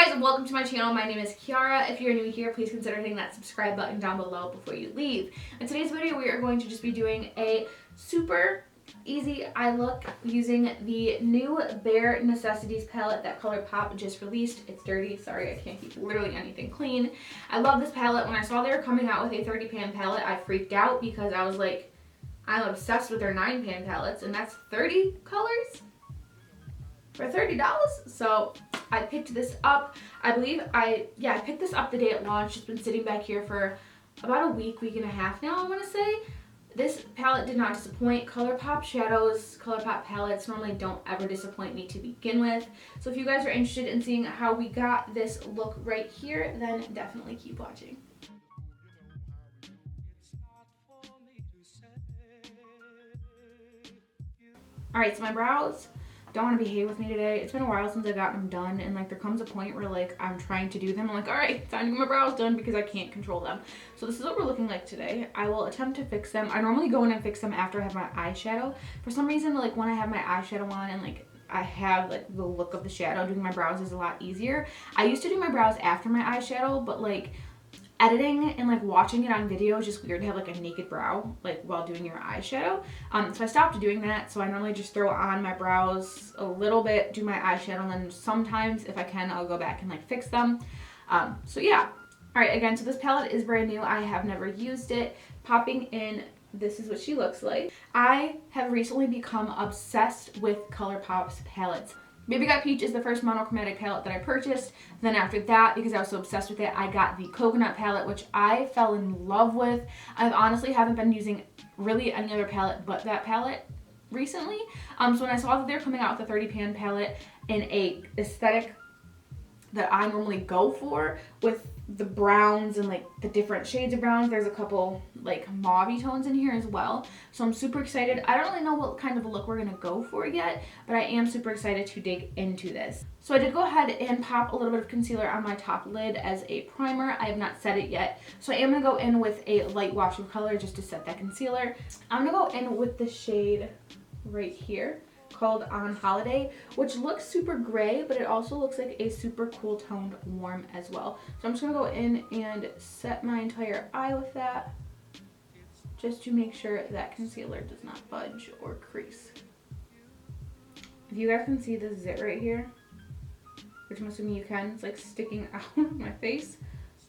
guys, and welcome to my channel. My name is Kiara. If you're new here, please consider hitting that subscribe button down below before you leave. In today's video, we are going to just be doing a super easy eye look using the new Bare Necessities palette that Colourpop just released. It's dirty. Sorry, I can't keep literally anything clean. I love this palette. When I saw they were coming out with a 30-pan palette, I freaked out because I was like, I'm obsessed with their 9-pan palettes, and that's 30 colors for $30. So I picked this up. I believe I picked this up the day it launched. It's been sitting back here for about a week and a half now, I want to say. This palette did not disappoint. Colourpop shadows, Colourpop palettes normally don't ever disappoint me to begin with. So if you guys are interested in seeing how we got this look right here, then definitely keep watching. Alright, so my brows don't want to behave with me today. It's been a while since I got them done, and like there comes a point where like I'm trying to do them. I'm like, alright, time to get my brows done because I can't control them. So this is what we're looking like today. I will attempt to fix them. I normally go in and fix them after I have my eyeshadow. For some reason, like when I have my eyeshadow on and like I have like the look of the shadow, doing my brows is a lot easier. I used to do my brows after my eyeshadow, but like editing and like watching it on video is just weird to have like a naked brow like while doing your eyeshadow. So I stopped doing that. So I normally just throw on my brows a little bit, do my eyeshadow, and then sometimes if I can I'll go back and like fix them. So yeah. Alright, again, so this palette is brand new. I have never used it. Popping in, this is what she looks like. I have recently become obsessed with Colourpop's palettes. Baby Got Peach is the first monochromatic palette that I purchased. Then after that, because I was so obsessed with it, I got the coconut palette, which I fell in love with. I honestly haven't been using really any other palette but that palette recently. So when I saw that they're coming out with a 30-pan palette in a aesthetic that I normally go for with the browns and like the different shades of browns. There's a couple like mauve tones in here as well. So I'm super excited. I don't really know what kind of a look we're going to go for yet, but I am super excited to dig into this. So I did go ahead and pop a little bit of concealer on my top lid as a primer. I have not set it yet. So I am going to go in with a light wash of color just to set that concealer. I'm going to go in with the shade right here called On Holiday, which looks super gray, but it also looks like a super cool toned warm as well. So I'm just gonna go in and set my entire eye with that just to make sure that concealer does not budge or crease. If you guys can see this zit right here, which I'm assuming you can, it's like sticking out of my face,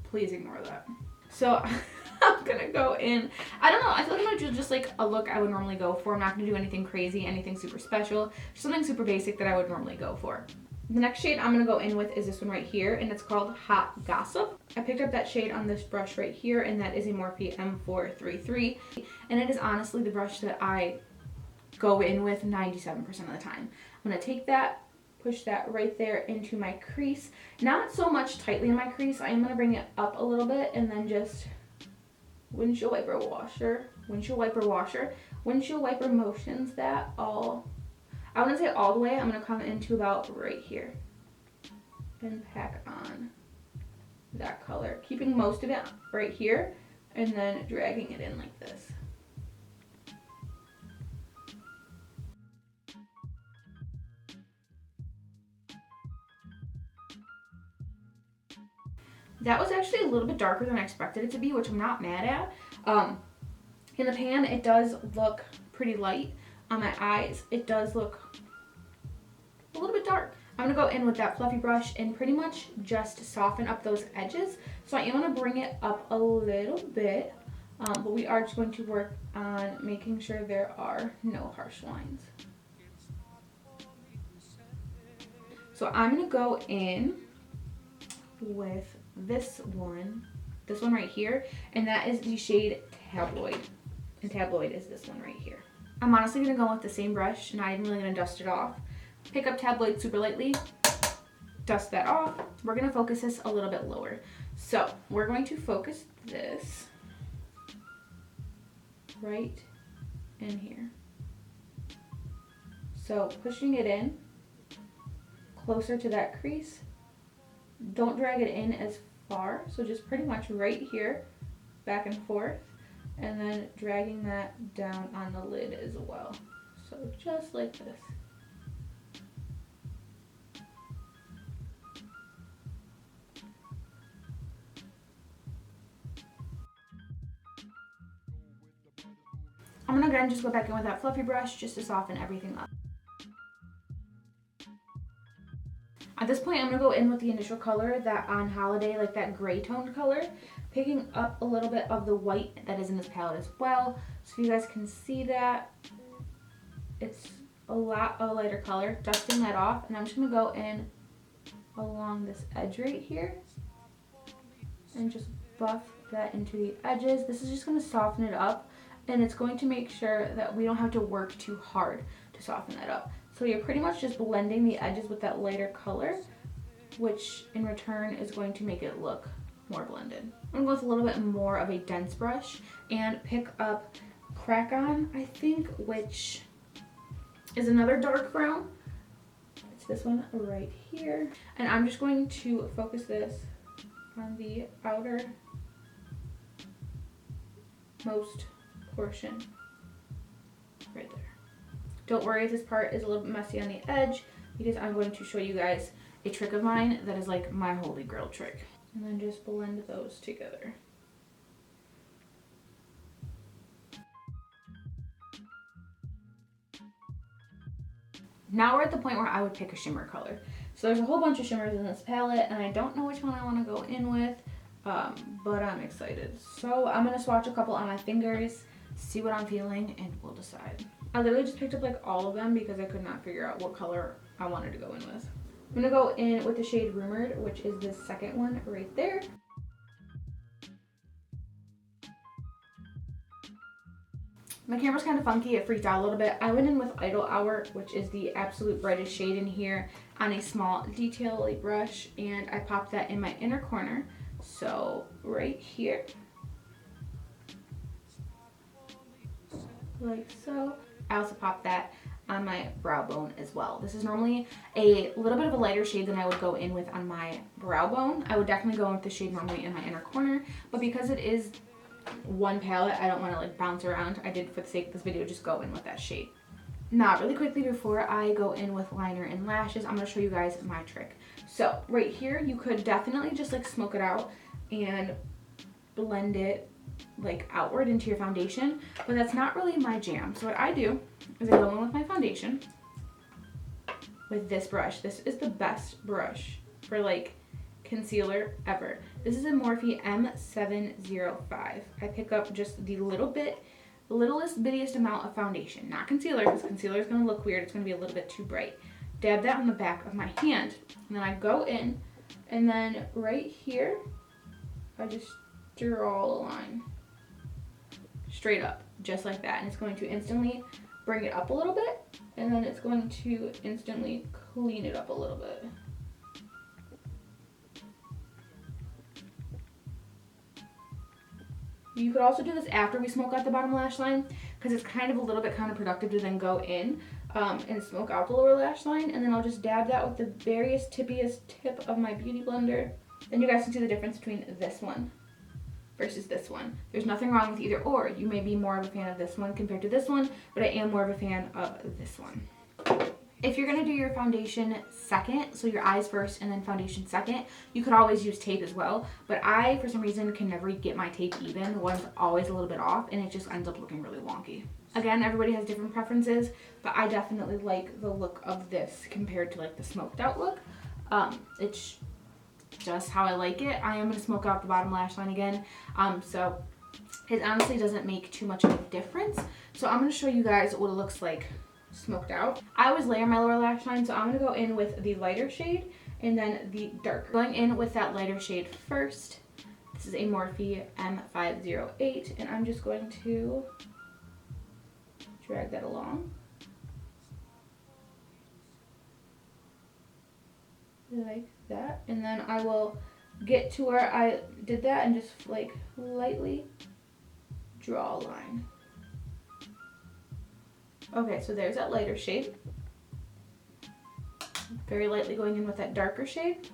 please ignore that. So I'm gonna go in, I don't know, I feel like I'm gonna do just like a look I would normally go for. I'm not gonna do anything crazy, anything super special, just something super basic that I would normally go for. The next shade I'm gonna go in with is this one right here, and it's called Hot Gossip. I picked up that shade on this brush right here, and that is a Morphe M433, and it is honestly the brush that I go in with 97% of the time. I'm gonna take that, push that right there into my crease. Not so much tightly in my crease. I am going to bring it up a little bit and then just windshield wiper motions that all, I wouldn't say all the way. I'm going to come into about right here and pack on that color, keeping most of it right here and then dragging it in like this. That was actually a little bit darker than I expected it to be, which I'm not mad at. In the pan, it does look pretty light. On my eyes, it does look a little bit dark. I'm going to go in with that fluffy brush and pretty much just soften up those edges. So I am going to bring it up a little bit, but we are just going to work on making sure there are no harsh lines. So I'm going to go in with this one right here, and that is the shade Tabloid, and Tabloid is this one right here. I'm honestly going to go with the same brush, not even really going to dust it off. Pick up Tabloid super lightly, dust that off. We're going to focus this a little bit lower. So we're going to focus this right in here. So pushing it in closer to that crease. Don't drag it in as far, so just pretty much right here, back and forth, and then dragging that down on the lid as well. So just like this. gonna again just go back in with that fluffy brush just to soften everything up. At this point, I'm gonna go in with the initial color, that On Holiday, like that gray toned color, picking up a little bit of the white that is in this palette as well. So you guys can see that it's a lot of lighter color, dusting that off, and I'm just gonna go in along this edge right here and just buff that into the edges. This is just gonna soften it up, and it's going to make sure that we don't have to work too hard to soften that up. So you're pretty much just blending the edges with that lighter color, which in return is going to make it look more blended. I'm gonna go with a little bit more of a dense brush and pick up Crack-On, I think, which is another dark brown. It's this one right here. And I'm just going to focus this on the outer most portion right there. Don't worry if this part is a little bit messy on the edge, because I'm going to show you guys a trick of mine that is like my holy grail trick. And then just blend those together. Now we're at the point where I would pick a shimmer color. So there's a whole bunch of shimmers in this palette, and I don't know which one I want to go in with, but I'm excited. So I'm going to swatch a couple on my fingers, see what I'm feeling, and we'll decide. I literally just picked up like all of them because I could not figure out what color I wanted to go in with. I'm gonna go in with the shade Rumored, which is this second one right there. My camera's kind of funky, it freaked out a little bit. I went in with Idle Hour, which is the absolute brightest shade in here, on a small detail brush, and I popped that in my inner corner. So right here, like so. I also popped that on my brow bone as well. This is normally a little bit of a lighter shade than I would go in with on my brow bone. I would definitely go in with the shade normally in my inner corner, but because it is one palette, I don't want to like bounce around. I did, for the sake of this video, just go in with that shade. Now, really quickly before I go in with liner and lashes, I'm going to show you guys my trick. So right here, you could definitely just like smoke it out and blend it like outward into your foundation, but that's not really my jam. So what I do is I go in with my foundation with this brush. This is the best brush for like concealer ever. This is a Morphe M705. I pick up just the littlest bittiest amount of foundation, not concealer, because concealer is going to look weird. It's going to be a little bit too bright. Dab that on the back of my hand, and then I go in, and then right here I just draw a line straight up, just like that, and it's going to instantly bring it up a little bit, and then it's going to instantly clean it up a little bit. You could also do this after we smoke out the bottom lash line, because it's kind of a little bit counterproductive to then go in and smoke out the lower lash line, and then I'll just dab that with the veriest tippiest tip of my beauty blender. Then you guys can see the difference between this one versus this one. There's nothing wrong with either or. You may be more of a fan of this one compared to this one, but I am more of a fan of this one. If you're gonna do your foundation second, so your eyes first and then foundation second, you could always use tape as well, but I, for some reason, can never get my tape even. One's always a little bit off, and it just ends up looking really wonky. Again, everybody has different preferences, but I definitely like the look of this compared to like the smoked out look. It's just how I like it. I am going to smoke out the bottom lash line again, so it honestly doesn't make too much of a difference. So I'm going to show you guys what it looks like smoked out. I always layer my lower lash line, so I'm going to go in with the lighter shade and then the darker. Going in with that lighter shade first. This is a Morphe M508, and I'm just going to drag that along. Like that, and then I will get to where I did that and just like lightly draw a line. Okay, so there's that lighter shade. Very lightly going in with that darker shade.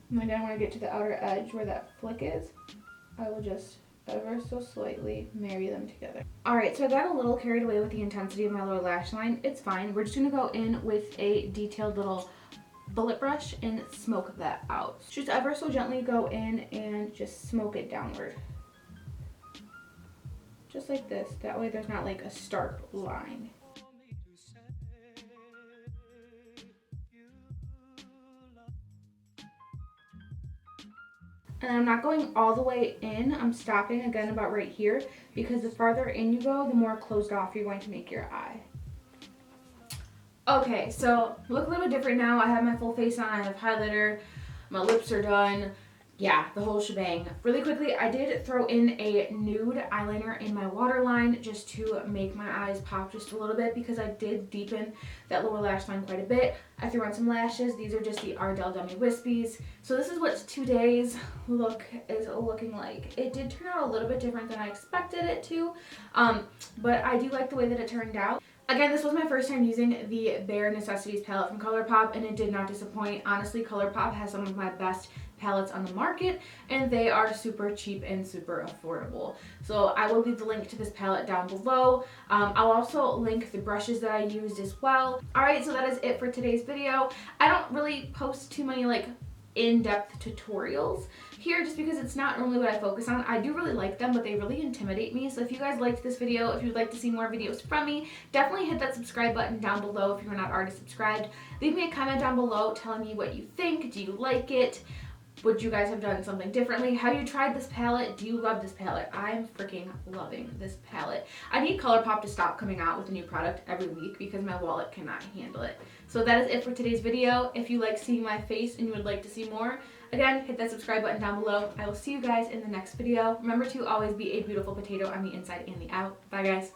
And again, when I get to the outer edge where that flick is, I will just ever so slightly marry them together. Alright, so I got a little carried away with the intensity of my lower lash line. It's fine. We're just going to go in with a detailed little bullet brush and smoke that out. Just ever so gently go in and just smoke it downward. Just like this. That way there's not like a stark line. And I'm not going all the way in. I'm stopping again about right here because the farther in you go, the more closed off you're going to make your eye. Okay, so look a little bit different now. I have my full face on. I have highlighter. My lips are done. Yeah, the whole shebang. Really quickly, I did throw in a nude eyeliner in my waterline just to make my eyes pop just a little bit because I did deepen that lower lash line quite a bit. I threw on some lashes. These are just the Ardell Dummy Wispies. So this is what today's look is looking like. It did turn out a little bit different than I expected it to, but I do like the way that it turned out. Again, this was my first time using the Bare Necessities palette from Colourpop, and it did not disappoint. Honestly, Colourpop has some of my best palettes on the market, and they are super cheap and super affordable. So I will leave the link to this palette down below. I'll also link the brushes that I used as well. Alright, so that is it for today's video. I don't really post too many like in-depth tutorials here just because it's not normally what I focus on. I do really like them, but they really intimidate me. So if you guys liked this video, if you'd like to see more videos from me, definitely hit that subscribe button down below if you're not already subscribed. Leave me a comment down below telling me what you think. Do you like it? Would you guys have done something differently? Have you tried this palette? Do you love this palette? I'm freaking loving this palette. I need Colourpop to stop coming out with a new product every week because my wallet cannot handle it. So that is it for today's video. If you like seeing my face and you would like to see more, again, hit that subscribe button down below. I will see you guys in the next video. Remember to always be a beautiful potato on the inside and the out. Bye guys.